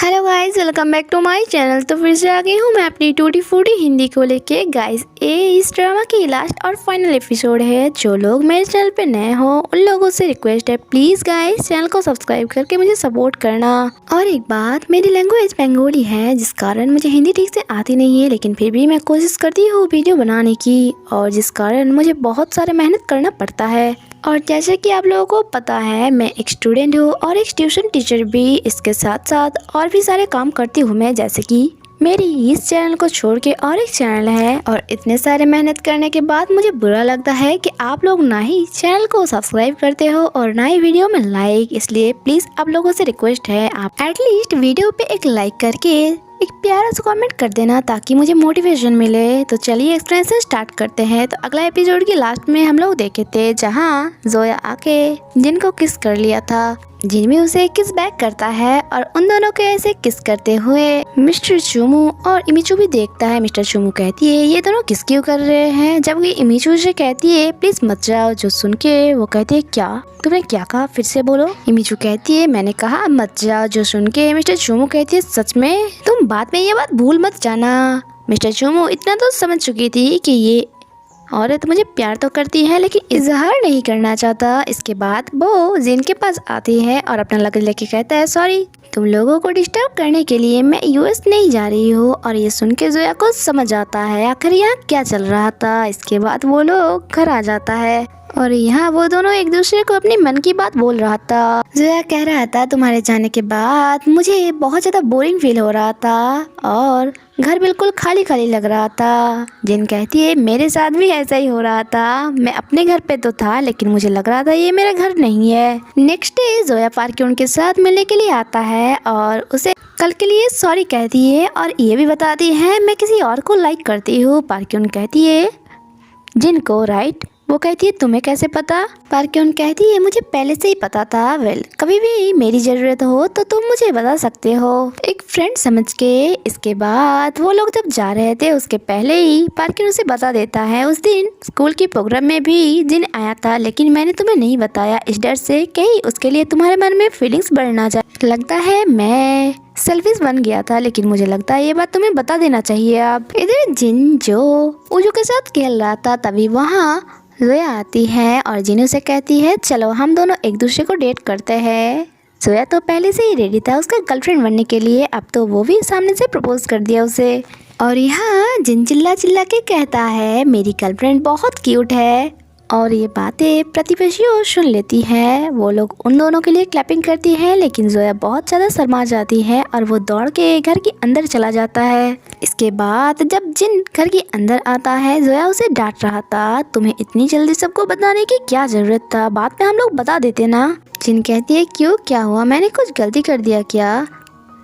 Hello guys, welcome back to my channel. तो फिर से आ गई हूँ मैं अपनी टूटी फूटी हिंदी को लेके। गाइस, ये इस ड्रामा की लास्ट और फाइनल एपिसोड है। जो लोग मेरे चैनल पे नए हो उन लोगों से रिक्वेस्ट है, प्लीज़ गाइस चैनल को सब्सक्राइब करके मुझे सपोर्ट करना। और एक बात, मेरी लैंग्वेज बंगाली है जिस कारण मुझे हिंदी ठीक से आती नहीं है, लेकिन फिर भी मैं कोशिश करती हूँ वीडियो बनाने की, और जिस कारण मुझे बहुत सारे मेहनत करना पड़ता है। और जैसे कि आप लोगों को पता है, मैं एक स्टूडेंट हूँ और एक ट्यूशन टीचर भी। इसके साथ साथ और भी सारे काम करती हूँ मैं, जैसे कि मेरी इस चैनल को छोड़ के और एक चैनल है। और इतने सारे मेहनत करने के बाद मुझे बुरा लगता है कि आप लोग ना ही चैनल को सब्सक्राइब करते हो और ना ही वीडियो में लाइक। इसलिए प्लीज़ आप लोगों से रिक्वेस्ट है, आप एटलीस्ट वीडियो पे एक लाइक करके एक प्यारा सा कमेंट कर देना ताकि मुझे मोटिवेशन मिले। तो चलिए एक्सप्लेनेशन स्टार्ट करते हैं। तो अगला एपिसोड की लास्ट में हम लोग देखे थे जहां जोया आके जिन को किस कर लिया था। जिन भी उसे किस बैक करता है और उन दोनों के ऐसे किस करते हुए मिस्टर चुमू और इमिचू भी देखता है। मिस्टर चुमू कहती है ये दोनों किस क्यों कर रहे हैं, जबकि इमिचू से कहती है प्लीज मत जाओ। जो सुन के वो कहती है क्या तुमने क्या कहा, फिर से बोलो। इमिचू कहती है मैंने कहा मत जाओ। जो सुन के मिस्टर चुमू कहती है सच में, तुम बाद में ये बात भूल मत जाना। मिस्टर चुमू इतना तो समझ चुकी थी कि ये औरत मुझे प्यार तो करती है लेकिन इजहार नहीं करना चाहता। इसके बाद वो जिन के पास आती है और अपना लगेज लेके कहता है सॉरी, तुम लोगों को डिस्टर्ब करने के लिए मैं यूएस नहीं जा रही हूँ। और ये सुन के जोया को समझ आता है आखिर यहाँ क्या चल रहा था। इसके बाद वो लोग घर आ जाता है और यहाँ वो दोनों एक दूसरे को अपनी मन की बात बोल रहा था। जोया कह रहा था तुम्हारे जाने के बाद मुझे बहुत ज्यादा बोरिंग फील हो रहा था और घर बिल्कुल खाली खाली लग रहा था। जिन कहती है मेरे साथ भी ऐसा ही हो रहा था, मैं अपने घर पे तो था लेकिन मुझे लग रहा था ये मेरा घर नहीं है। नेक्स्ट डे जोया पार्क्यून के साथ मिलने के लिए आता है और उसे कल के लिए सॉरी कहती है और ये भी बताती है मैं किसी और को लाइक करती हूँ। पार्क्यून कहती है जिनको राइट, वो कहती है तुम्हें कैसे पता। पार्क्यून कहती है मुझे पहले से ही पता था। वेल, कभी भी मेरी जरूरत हो तो तुम मुझे बता सकते हो, एक फ्रेंड समझ के। इसके बाद वो लोग जब जा रहे थे उसके पहले ही पार्क्यून उसे बता देता है उस दिन स्कूल के प्रोग्राम में भी जिन आया था लेकिन मैंने तुम्हें नहीं बताया इस डर से कहीं उसके लिए तुम्हारे मन में फीलिंग्स बढ़ ना जाए। लगता है मैं सेल्फिश बन गया था, लेकिन मुझे लगता है ये बात तुम्हें बता देना चाहिए। अब इधर जिन जो उजू के साथ खेल रहा था तभी वहाँ जोया आती है और जिन उसे कहती है चलो हम दोनों एक दूसरे को डेट करते हैं। जोया तो पहले से ही रेडी था उसका गर्लफ्रेंड बनने के लिए, अब तो वो भी सामने से प्रपोज कर दिया उसे। और यहाँ जिन चिल्ला चिल्ला के कहता है मेरी गर्लफ्रेंड बहुत क्यूट है। और ये बातें प्रतिवेशियों सुन लेती है। वो लोग उन दोनों के लिए क्लैपिंग करती है लेकिन जोया बहुत ज़्यादा शर्मा जाती है और वो दौड़ के घर के अंदर चला जाता है। इसके बाद जब जिन घर के अंदर आता है जोया उसे डांट रहा था तुम्हें इतनी जल्दी सबको बताने की क्या जरूरत था, बाद में हम लोग बता देते ना। जिन कहती है क्यों, क्या हुआ, मैंने कुछ गलती कर दिया क्या।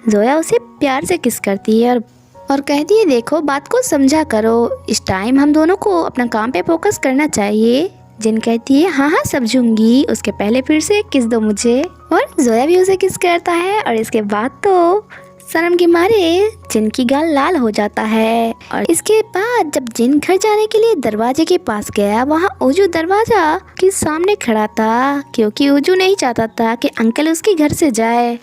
जोया उसे प्यार से किस करती है और कहती है देखो बात को समझा करो, इस टाइम हम दोनों को अपना काम पे फोकस करना चाहिए। जिन कहती है हाँ समझूंगी, उसके पहले फिर से किस दो मुझे। और जोया भी उसे किस करता है और इसके बाद तो शर्म के मारे जिन की गाल लाल हो जाता है। और इसके बाद जब जिन घर जाने के लिए दरवाजे के पास गया, वहाँ उजू दरवाजा के सामने खड़ा था क्योंकि उजू नहीं चाहता था कि अंकल उसके घर से जाए,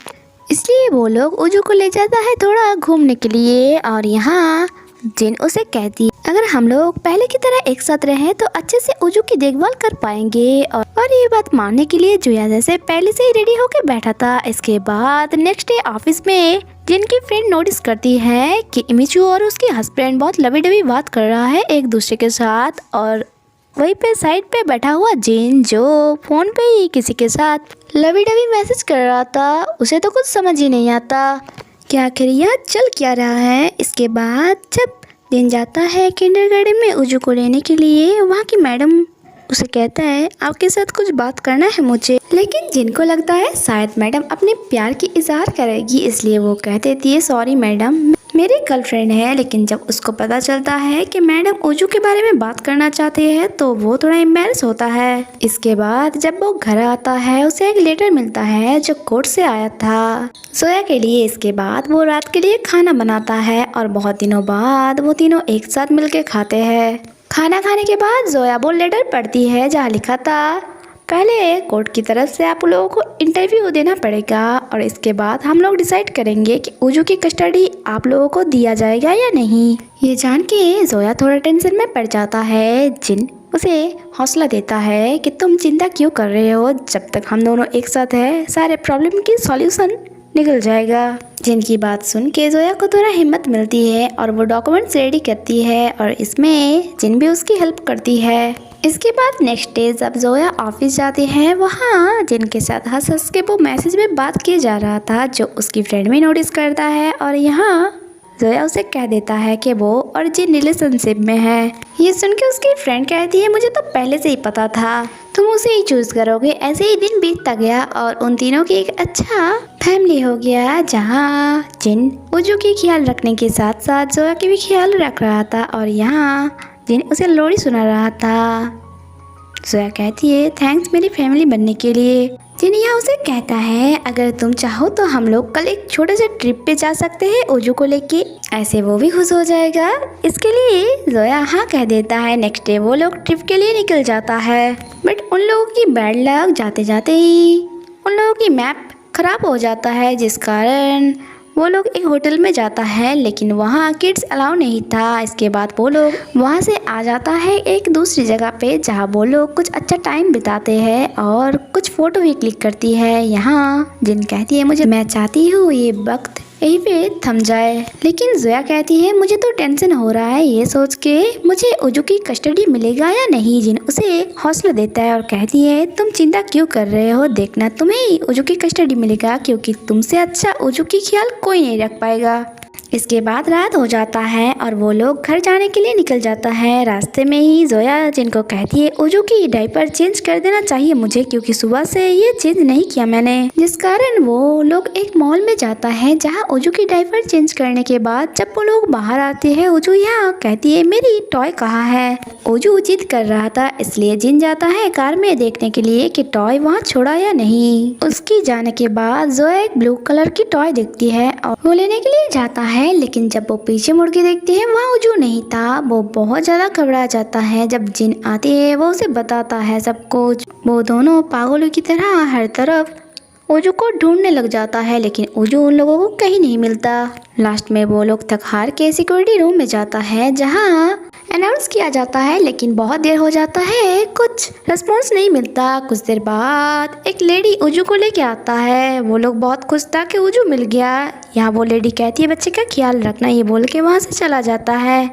इसलिए वो लोग उजू को ले जाता है थोड़ा घूमने के लिए। और यहाँ जिन उसे कहती अगर हम लोग पहले की तरह एक साथ रहे तो अच्छे से उजू की देखभाल कर पाएंगे। और ये बात मानने के लिए जोया जैसे पहले से ही रेडी होकर बैठा था। इसके बाद नेक्स्ट डे ऑफिस में जिनकी फ्रेंड नोटिस करती है कि इमिचू और उसके हस्बैंड बहुत लवी डवी बात कर रहा है एक दूसरे के साथ। और वहीं पे साइड पे बैठा हुआ जिन जो फोन पे ही किसी के साथ लवी डवी मैसेज कर रहा था, उसे तो कुछ समझ ही नहीं आता कि आखिर यहाँ चल क्या रहा है। इसके बाद जब दिन जाता है किंडरगार्टन में उजू को लेने के लिए, वहाँ की मैडम उसे कहता है आपके साथ कुछ बात करना है मुझे, लेकिन जिनको लगता है शायद मैडम अपने प्यार की इजहार करेगी, इसलिए वो कह देती है सॉरी मैडम मेरी गर्लफ्रेंड है। लेकिन जब उसको पता चलता है कि मैडम उजू के बारे में बात करना चाहते हैं तो वो थोड़ा एम्बैरस होता है। इसके बाद जब वो घर आता है उसे एक लेटर मिलता है जो कोर्ट से आया था जोया के लिए। इसके बाद वो रात के लिए खाना बनाता है और बहुत दिनों बाद वो तीनों एक साथ मिलकर खाते हैं। खाना खाने के बाद जोया वो लेटर पढ़ती है जहाँ लिखा था पहले कोर्ट की तरफ से आप लोगों को इंटरव्यू देना पड़ेगा और इसके बाद हम लोग डिसाइड करेंगे कि उजू की कस्टडी आप लोगों को दिया जाएगा या नहीं। ये जान के जोया थोड़ा टेंशन में पड़ जाता है। जिन उसे हौसला देता है कि तुम चिंता क्यों कर रहे हो, जब तक हम दोनों एक साथ हैं सारे प्रॉब्लम की सॉल्यूशन निकल जाएगा। जिन की बात सुन के जोया को थोड़ा हिम्मत मिलती है और वो डॉक्यूमेंट्स रेडी करती है और इसमें जिन भी उसकी हेल्प करती है। इसके बाद नेक्स्ट डे जब जोया ऑफिस जाती है, वहाँ जिन के साथ हंस हंस के वो मैसेज में बात किया जा रहा था, जो उसकी फ्रेंड भी नोटिस करता है और यहाँ जोया उसे कह देता है कि वो और जिन रिलेशनशिप में है। ये सुन के उसकी फ्रेंड कहती है मुझे तो पहले से ही पता था तुम उसे ही चूज करोगे। ऐसे ही दिन बीतता गया और उन तीनों की एक अच्छा फैमिली हो गया, जहाँ जिन उजू की ख्याल रखने के साथ साथ जोया की भी ख्याल रख रहा था और यहाँ जिन उसे लोरी सुना रहा था। जोया कहती है थैंक्स मेरी फैमिली बनने के लिए। जिन यहाँ उसे कहता है अगर तुम चाहो तो हम लोग कल एक छोटे से ट्रिप पे जा सकते हैं उजू को लेके, ऐसे वो भी खुश हो जाएगा। इसके लिए जोया हाँ कह देता है। नेक्स्ट डे वो लोग ट्रिप के लिए निकल जाता है, बट उन लोगों की बैड लक जाते जाते ही उन लोगों की मैप खराब हो जाता है, जिस कारण वो लोग एक होटल में जाता है, लेकिन वहाँ किड्स अलाउ नहीं था। इसके बाद वो लोग वहाँ से आ जाता है एक दूसरी जगह पे, जहाँ वो लोग कुछ अच्छा टाइम बिताते हैं और कुछ फोटो भी क्लिक करती है। यहाँ जिन कहती है मैं चाहती हूँ ये वक्त यहीं पे थम जाए, लेकिन जोया कहती है मुझे तो टेंशन हो रहा है ये सोच के मुझे उजू की कस्टडी मिलेगा या नहीं। जिन उसे हौसला देता है और कहती है तुम चिंता क्यों कर रहे हो, देखना तुम्हें ही उजू की कस्टडी मिलेगा, क्योंकि तुमसे अच्छा उजू की ख्याल कोई नहीं रख पाएगा। इसके बाद रात हो जाता है और वो लोग घर जाने के लिए निकल जाता है। रास्ते में ही जोया जिनको कहती है उजू की डायपर चेंज कर देना चाहिए मुझे, क्योंकि सुबह से ये चेंज नहीं किया मैंने, जिस कारण वो लोग एक मॉल में जाता है, जहां उजू की डायपर चेंज करने के बाद जब वो लोग बाहर आते हैं उजू यहाँ कहती है मेरी टॉय कहाँ है। उजू जिद कर रहा था, इसलिए जिन जाता है कार में देखने के लिए कि टॉय वहाँ छोड़ा या नहीं। उसकी जाने के बाद जोया एक ब्लू कलर की टॉय देखती है और वो लेने के लिए जाता है, लेकिन जब वो पीछे मुड़ के देखती है वहाँ उजू नहीं था। वो बहुत ज्यादा घबरा जाता है। जब जिन आती है वो उसे बताता है सब कुछ। वो दोनों पागलों की तरह हर तरफ उजू को ढूंढने लग जाता है, लेकिन उजू उन लोगों को कहीं नहीं मिलता। लास्ट में वो लोग थक हार के सिक्योरिटी रूम में जाता है, जहाँ अनाउंस किया जाता है, लेकिन बहुत देर हो जाता है, कुछ रिस्पॉन्स नहीं मिलता। कुछ देर बाद एक लेडी उजू को लेके आता है। वो लोग बहुत खुश था कि उजू मिल गया। यहाँ वो लेडी कहती है बच्चे का ख्याल रखना, ये बोल के वहाँ से चला जाता है।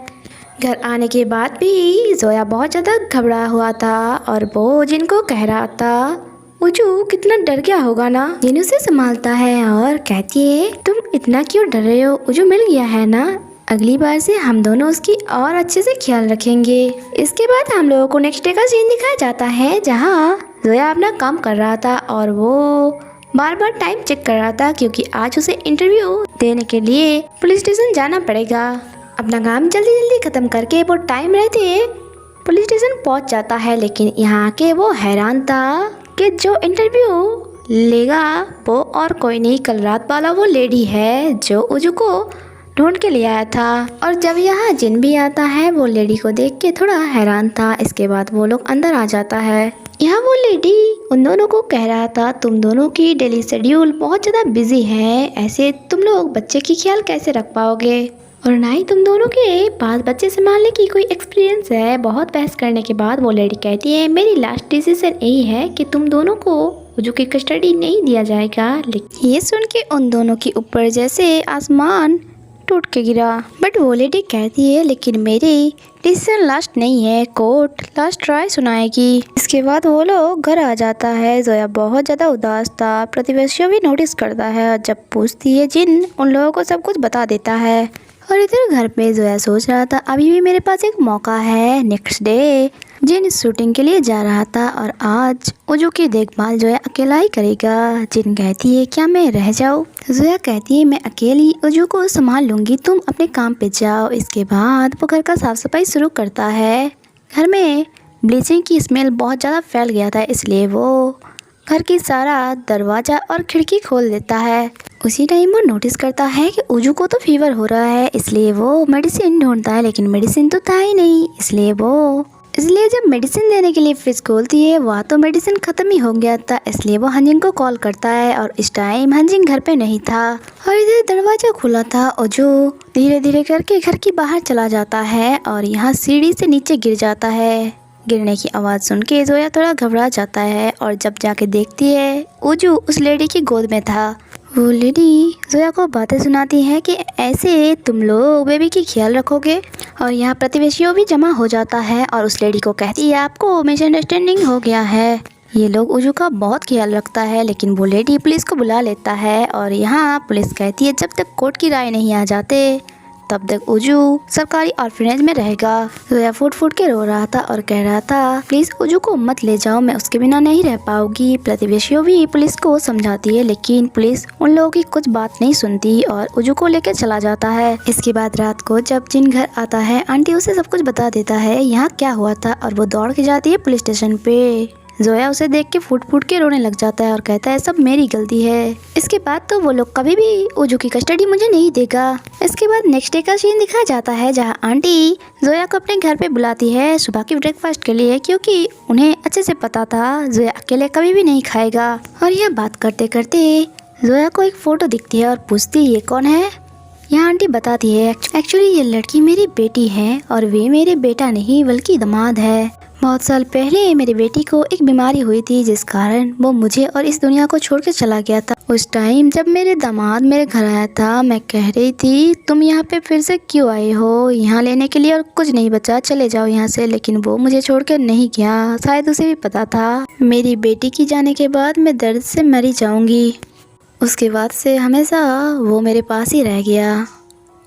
घर आने के बाद भी जोया बहुत ज़्यादा घबरा हुआ था और वो जिनको कह रहा था उजू कितना डर गया होगा ना। जिन उसे संभालता है और कहती है तुम इतना क्यों डर रहे हो, उजू मिल गया है ना, अगली बार से हम दोनों उसकी और अच्छे से ख्याल रखेंगे। इसके बाद हम लोगों को नेक्स्ट डे का सीन दिखाया जाता है, जहाँ जोया अपना काम कर रहा था और वो बार बार टाइम चेक कर रहा था, क्योंकि आज उसे इंटरव्यू देने के लिए पुलिस स्टेशन जाना पड़ेगा। अपना काम जल्दी जल्दी खत्म करके वो टाइम रहते पुलिस स्टेशन पहुंच जाता है, लेकिन यहाँ के वो हैरान था कि जो इंटरव्यू लेगा वो और कोई नहीं, कल रात वाला वो लेडी है जो उजू को ढूंढ के ले आया था। और जब यहाँ जिन भी आता है वो लेडी को देख के थोड़ा हैरान था। इसके बाद वो लोग अंदर आ जाता है। यहाँ वो लेडी उन दोनों को कह रहा था तुम दोनों की डेली शेड्यूल बहुत ज़्यादा बिजी है, ऐसे तुम लोग बच्चे की ख्याल कैसे रख पाओगे, और ना ही तुम दोनों के पास बच्चे संभालने की कोई एक्सपीरियंस है। बहुत बहस करने के बाद वो लेडी कहती है मेरी लास्ट डिसीजन यही है कि तुम दोनों को उजू की कस्टडी नहीं दिया जाएगा। लेकिन ये सुन के उन दोनों के ऊपर जैसे आसमान टूट के गिरा। बट वो लेडी कहती है लेकिन मेरी डिसीजन लास्ट नहीं है, कोर्ट लास्ट ट्राई सुनाएगी। इसके बाद वो लोग घर आ जाता है। जोया बहुत ज़्यादा उदास था। प्रतिवेशियों भी नोटिस करता है और जब पूछती है जिन उन लोगों को सब कुछ बता देता है। और इधर घर पे जोया सोच रहा था अभी भी मेरे पास एक मौका है। नेक्स्ट डे जिन शूटिंग के लिए जा रहा था और आज उजू की देखभाल जोया अकेला ही करेगा। जिन कहती है क्या मैं रह जाऊँ, जोया कहती है मैं अकेली उजू को संभाल लूँगी, तुम अपने काम पे जाओ। इसके बाद वो घर का साफ सफाई शुरू करता है। घर में ब्लीचिंग की स्मेल बहुत ज़्यादा फैल गया था, इसलिए वो घर की सारा दरवाज़ा और खिड़की खोल देता है। उसी टाइम वो नोटिस करता है कि उजू को तो फीवर हो रहा है, इसलिए वो मेडिसिन ढूंढता है, लेकिन मेडिसिन तो था ही नहीं, इसलिए वो इसलिए जब मेडिसिन देने के लिए फ्रिज खोलती है वहाँ तो मेडिसिन ख़त्म ही हो गया था, इसलिए वो हंजिंग को कॉल करता है और इस टाइम हंजिंग घर पे नहीं था और इधर दरवाज़ा खुला था और जो धीरे धीरे करके घर की बाहर चला जाता है और यहाँ सीढ़ी से नीचे गिर जाता है। गिरने की आवाज़ सुन के जोया थोड़ा घबरा जाता है और जब जाके देखती है उजू उस लेडी की गोद में था। वो लेडी जोया को बातें सुनाती है कि ऐसे तुम लोग बेबी की ख्याल रखोगे और यहाँ प्रतिवेशियों भी जमा हो जाता है और उस लेडी को कहती है आपको मिसअंडरस्टैंडिंग हो गया है। ये लोग उजू का बहुत ख्याल रखता है लेकिन वो लेडी पुलिस को बुला लेता है और यहाँ पुलिस कहती है जब तक कोर्ट की राय नहीं आ जाते तब तक उजू सरकारी ऑर्फनेज में रहेगा। जोया फूट फूट के रो रहा था और कह रहा था प्लीज उजू को मत ले जाओ, मैं उसके बिना नहीं रह पाऊंगी। प्रतिवेशियों भी पुलिस को समझाती है लेकिन पुलिस उन लोगों की कुछ बात नहीं सुनती और उजू को लेकर चला जाता है। इसके बाद रात को जब जिन घर आता है आंटी उसे सब कुछ बता देता है यहाँ क्या हुआ था और वो दौड़ के जाती है पुलिस स्टेशन पे। जोया उसे देख के फूट फूट के रोने लग जाता है और कहता है सब मेरी गलती है। इसके बाद तो वो लोग कभी भी उजू की कस्टडी मुझे नहीं देगा। इसके बाद नेक्स्ट डे का सीन दिखाया जाता है जहाँ आंटी जोया को अपने घर पे बुलाती है सुबह की ब्रेकफास्ट के लिए क्योंकि उन्हें अच्छे से पता था जोया अकेले कभी भी नहीं खाएगा। और यह बात करते करते जोया को एक फोटो दिखती है और पूछती ये कौन है। यहाँ आंटी बताती है एक्चुअली ये लड़की मेरी बेटी है और वे मेरे बेटा नहीं बल्कि दामाद है। बहुत साल पहले मेरी बेटी को एक बीमारी हुई थी जिस कारण वो मुझे और इस दुनिया को छोड़ के चला गया था। उस टाइम जब मेरे दामाद मेरे घर आया था मैं कह रही थी तुम यहाँ पे फिर से क्यों आए हो, यहाँ लेने के लिए और कुछ नहीं बचा, चले जाओ यहाँ से। लेकिन वो मुझे छोड़ कर नहीं गया, शायद उसे भी पता था मेरी बेटी की जाने के बाद मैं दर्द से मरी जाऊंगी। उसके बाद से हमेशा वो मेरे पास ही रह गया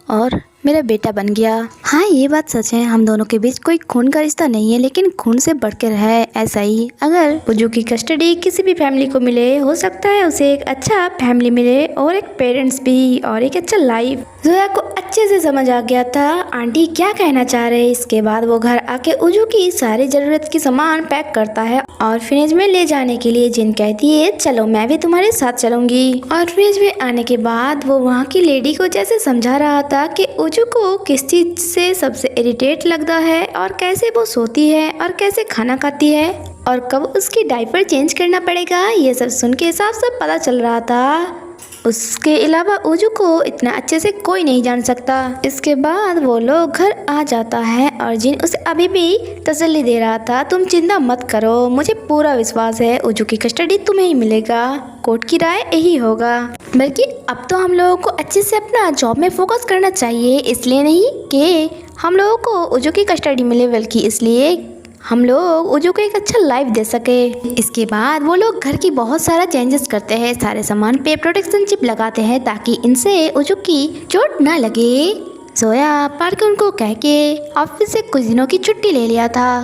और मेरा बेटा बन गया। हाँ ये बात सच है, हम दोनों के बीच कोई खून का रिश्ता नहीं है लेकिन खून से बढ़कर है। ऐसा ही अगर उजू की कस्टडी किसी भी फैमिली को मिले हो सकता है उसे एक अच्छा फैमिली मिले और एक पेरेंट्स भी और एक अच्छा लाइफ। जोया को अच्छे से समझ आ गया था आंटी क्या कहना चाह रहे। इसके बाद वो घर आके उजू की सारी जरूरत की सामान पैक करता है और ऑर्फनेज में ले जाने के लिए जिन कहती है चलो मैं भी तुम्हारे साथ चलूंगी। ऑर्फनेज में आने के बाद वो वहाँ की लेडी को जैसे समझा रहा था कि उजू को किस चीज से सबसे इरिटेट लगता है और कैसे वो सोती है और कैसे खाना खाती है और कब उसकी डायपर चेंज करना पड़ेगा। ये सब सुन के हिसाब से पता चल रहा था उसके अलावा उजू को इतना अच्छे से कोई नहीं जान सकता। इसके बाद वो लोग घर आ जाता है और जिन उसे अभी भी तसल्ली दे रहा था तुम चिंता मत करो, मुझे पूरा विश्वास है उजू की कस्टडी तुम्हें ही मिलेगा, कोर्ट की राय यही होगा। बल्कि अब तो हम लोगों को अच्छे से अपना जॉब में फोकस करना चाहिए, इसलिए नहीं कि हम लोगों को उजू की कस्टडी मिले बल्कि इसलिए हम लोग उजू को एक अच्छा लाइफ दे सके। इसके बाद वो लोग घर की बहुत सारा चेंजेस करते हैं, सारे सामान पे प्रोटेक्शन चिप लगाते हैं ताकि इनसे उजू की चोट ना लगे। जोया पार्क्यून को कह के ऑफिस से कुछ दिनों की छुट्टी ले लिया था।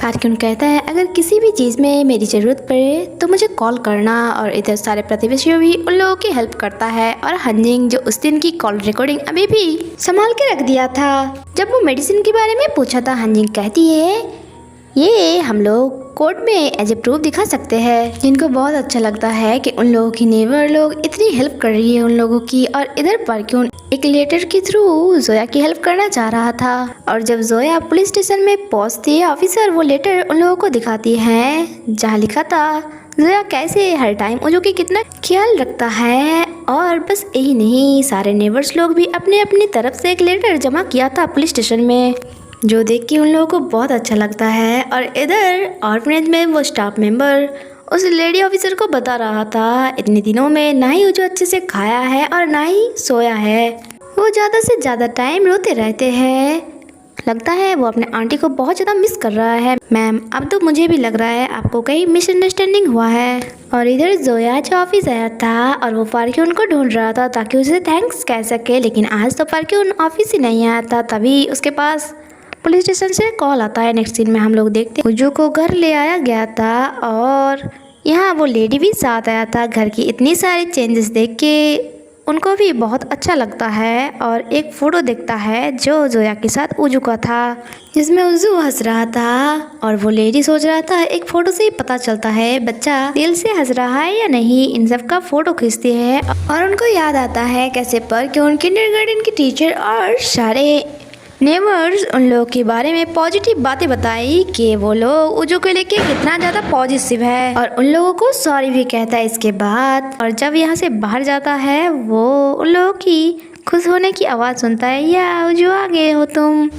पार्क्यून कहता है अगर किसी भी चीज़ में मेरी ज़रूरत पड़े तो मुझे कॉल करना और इधर सारे प्रतिवेशियों भी उन लोगों की हेल्प करता है। और हंजिंग जो उस दिन की कॉल रिकॉर्डिंग अभी भी संभाल के रख दिया था। जब वो मेडिसिन के बारे में पूछा था हंजिंग कहती है ये हम लोग कोर्ट में एज ए प्रूफ दिखा सकते हैं। जिनको बहुत अच्छा लगता है कि उन लोगों की नेबर लोग इतनी हेल्प कर रही है उन लोगों की। और इधर पार्क्यून एक लेटर के थ्रू जोया की हेल्प करना चाह रहा था और जब जोया पुलिस स्टेशन में पहुंचती है ऑफिसर वो लेटर उन लोगों को दिखाती है जहाँ लिखा था जोया कैसे हर टाइम उजू की कितना ख्याल रखता है। और बस यही नहीं, सारे नेबर्स लोग भी अपने अपनी तरफ से एक लेटर जमा किया था पुलिस स्टेशन में जो देख के उन लोगों को बहुत अच्छा लगता है। और इधर ऑर्फनेज में वो स्टाफ मेंबर उस लेडी ऑफिसर को बता रहा था इतने दिनों में ना ही उजू अच्छे से खाया है और ना ही सोया है, वो ज़्यादा से ज़्यादा टाइम रोते रहते हैं, लगता है वो अपने आंटी को बहुत ज़्यादा मिस कर रहा है। मैम अब तो मुझे भी लग रहा है आपको कहीं मिसअंडरस्टैंडिंग हुआ है। और इधर जोया जो ऑफिस आया था और वो पार्क्यून को ढूंढ रहा था ताकि उसे थैंक्स कह सके, लेकिन आज तो पार्क्यून ऑफिस ही नहीं आया था। तभी उसके पास पुलिस स्टेशन से कॉल आता है। नेक्स्ट सीन में हम लोग देखते हैं उजू को घर ले आया गया था और यहाँ वो लेडी भी साथ आया था। घर की इतनी सारी चेंजेस देख के उनको भी बहुत अच्छा लगता है और एक फ़ोटो देखता है जो जोया के साथ उजू का था जिसमें उजू हंस रहा था और वो लेडी सोच रहा था एक फ़ोटो से ही पता चलता है बच्चा दिल से हंस रहा है या नहीं। इन सब का फ़ोटो खींचती है और उनको याद आता है कैसे पर कि उनके किंडरगार्टन की टीचर और सारे नेबर्स उन लोगों के बारे में पॉजिटिव बातें बताई कि वो लोग उजू को लेके कितना ज़्यादा पॉजिटिव है और उन लोगों को सॉरी भी कहता है इसके बाद। और जब यहाँ से बाहर जाता है वो उन लोगों की खुश होने की आवाज़ सुनता है, या उजू आ गए हो तुम।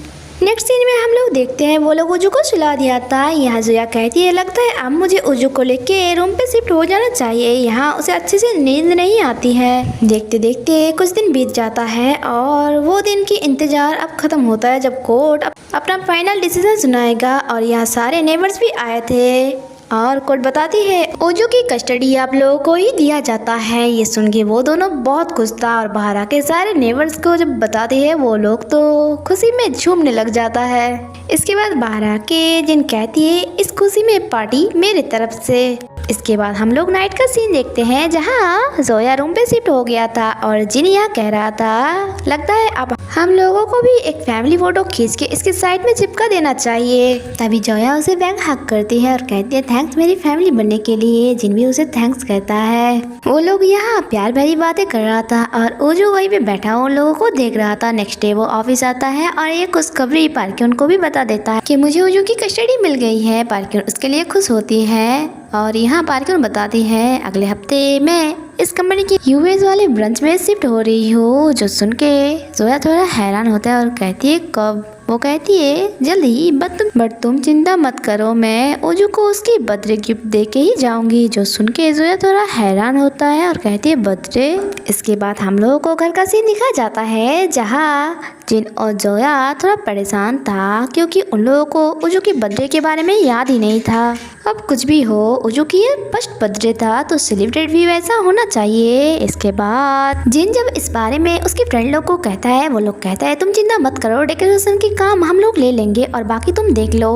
नेक्स्ट सीन में हम लोग देखते हैं वो लोग उजू को सुला दिया था। यहाँ जोया कहती है, लगता है अब मुझे उजू को लेके रूम पे शिफ्ट हो जाना चाहिए, यहाँ उसे अच्छे से नींद नहीं आती है। देखते देखते कुछ दिन बीत जाता है और वो दिन की इंतजार अब खत्म होता है जब कोर्ट अपना फाइनल डिसीजन सुनाएगा। और यहाँ सारे नेबर्स भी आए थे और कोर्ट बताती है ओजू की कस्टडी आप लोगों को ही दिया जाता है। ये सुन के वो दोनों बहुत खुश था और बाहर आके सारे नेबर्स को जब बताती है वो लोग तो खुशी में झूमने लग जाता है। इसके बाद बाहर आके जिन कहती है इस खुशी में पार्टी मेरी तरफ से। इसके बाद हम लोग नाइट का सीन देखते हैं जहाँ जोया रूम पे शिफ्ट हो गया था और जिन यहाँ कह रहा था, लगता है अब हम लोगों को भी एक फैमिली फोटो खींच के इसके साइड में चिपका देना चाहिए। तभी जोया उसे बैग हक करती है और कहती है थैंक्स मेरी फैमिली बनने के लिए। जिन भी उसे थैंक्स कहता है। वो लोग यहाँ प्यार भरी बातें कर रहा था और ओजू वहीं पे बैठा उन लोगों को देख रहा था। नेक्स्ट डे वो ऑफिस आता है और ये खुशखबरी पार्किन को भी बता देता है कि मुझे ओजू की कस्टडी मिल गई है। पार्किन उसके लिए खुश होती है और यहाँ पार्किन बताती है अगले हफ्ते मैं इस कंपनी की यूएस वाले ब्रांच में शिफ्ट हो रही हूँ। जो सुन के जोया थोड़ा हैरान होता है और कहती है कब? वो कहती है जल्द ही, बट तुम चिंता मत करो, मैं ओजू को उसकी बर्थडे गिफ्ट दे के ही जाऊंगी। जो सुन के जोया थोड़ा हैरान होता है और कहती है बर्थडे। इसके बाद हम लोगों को घर का सीन दिखाया जाता है जहाँ जिन और जोया थोड़ा परेशान था क्योंकि उन लोगों को ओजू की बर्थडे के बारे में याद ही नहीं था। अब कुछ भी हो, ओजू की ये फर्स्ट बर्थडे था तो सेलिब्रेट भी वैसा होना चाहिए। इसके बाद जिन जब इस बारे में उसके फ्रेंड लोग को कहता है, वो लोग कहता है तुम चिंता मत करो, डेकोरेशन की काम हम लोग ले लेंगे और बाकी तुम देख लो।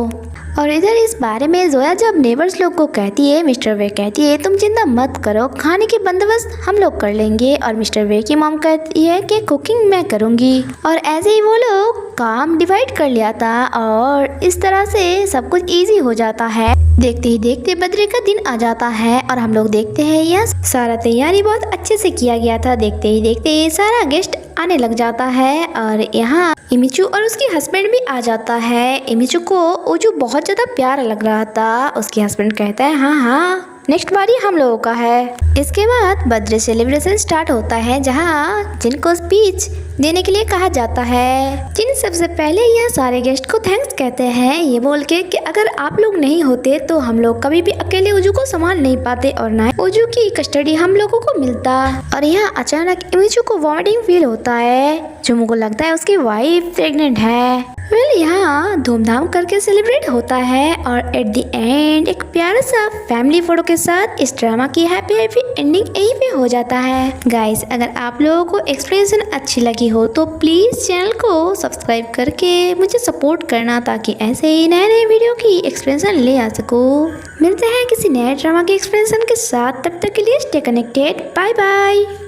और इधर इस बारे में जोया जब नेबर्स लोग को कहती है, मिस्टर वे कहती है तुम चिंता मत करो, खाने के बंदोबस्त हम लोग कर लेंगे। और मिस्टर वे की मॉम कहती है कि कुकिंग मैं करूँगी। और ऐसे ही वो लोग काम डिवाइड कर लिया था और इस तरह से सब कुछ ईजी हो जाता है। देखते ही देखते बर्थडे का दिन आ जाता है और हम लोग देखते हैं यह सारा तैयारी बहुत अच्छे से किया गया था। देखते ही देखते सारा गेस्ट आने लग जाता है और यहाँ इमिचू और उसके हस्बैंड भी आ जाता है। इमिचू को ओजू बहुत ज़्यादा प्यारा लग रहा था। उसके हस्बैंड कहता है हाँ हाँ नेक्स्ट बारी हम लोगों का है। इसके बाद बर्थडे सेलिब्रेशन स्टार्ट होता है जहाँ जिनको स्पीच देने के लिए कहा जाता है। जिन सबसे पहले यह सारे गेस्ट को थैंक्स कहते हैं ये बोल के कि अगर आप लोग नहीं होते तो हम लोग कभी भी अकेले ओजू को संभाल नहीं पाते और ना ओजू की कस्टडी हम लोगों को मिलता। और यहाँ अचानक इमिचू को वॉमिटिंग फील होता है। जुमू को लगता है उसकी वाइफ प्रेग्नेंट है। यहाँ धूमधाम करके सेलिब्रेट होता है और एट द एंड एक प्यारा सा फैमिली फोटो के साथ इस ड्रामा की हैप्पी एंडिंग यहीं पे हो जाता है। गाइस अगर आप लोगों को एक्सप्लेनेशन अच्छी लगी हो तो प्लीज़ चैनल को सब्सक्राइब करके मुझे सपोर्ट करना ताकि ऐसे ही नए नए वीडियो की एक्सप्लेनेशन ले आ सकूँ। मिलते हैं किसी नए ड्रामा के एक्सप्लेनेशन के साथ, तब तक के लिए स्टे कनेक्टेड। Bye bye.